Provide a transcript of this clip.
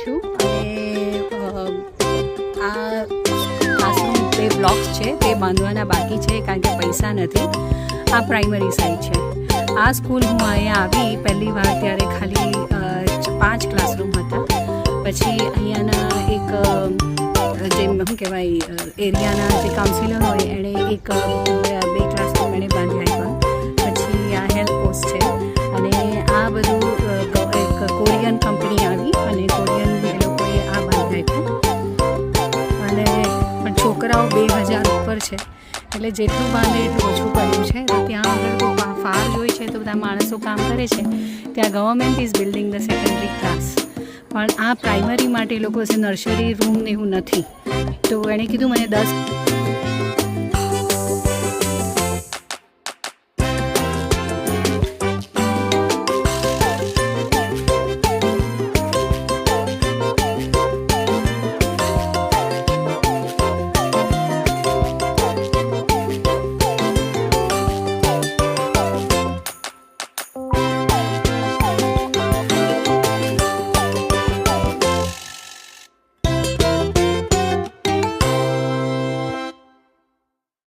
છું અને આ ક્લાસરૂમ 2 બ્લોક્સ છે તે બાંધવાના બાકી છે કારણ કે પૈસા નથી. આ પ્રાઇમરી સાઇડ છે. આ સ્કૂલ હું અહીંયા આવી પહેલી વાર ત્યારે ખાલી 5 ક્લાસરૂમ હતા. પછી અહીંયાના એક જે શું કહેવાય એરિયાના જે કાઉન્સિલર હોય એણે એક 2 ક્લાસરૂમ એણે બાંધી આપ્યા. પછી આ હેલ્પ પોસ્ટ છે અને આ બધું એક કોરિયન કંપની આવી અને કોરિયન એ લોકોએ આ બાંધી આપ્યું. અને પણ છોકરાઓ 2000 ઉપર છે એટલે જેટલું બાંધે એટલું ઓછું પડ્યું છે. તો ત્યાં આગળ ફાર જોઈ છે તો બધા માણસો કામ કરે છે. ત્યાં government is building the secondary class, પણ આ પ્રાઇમરી માટે લોકો છે નર્સરી રૂમ ને એવું નથી. તો એણે કીધું મને 10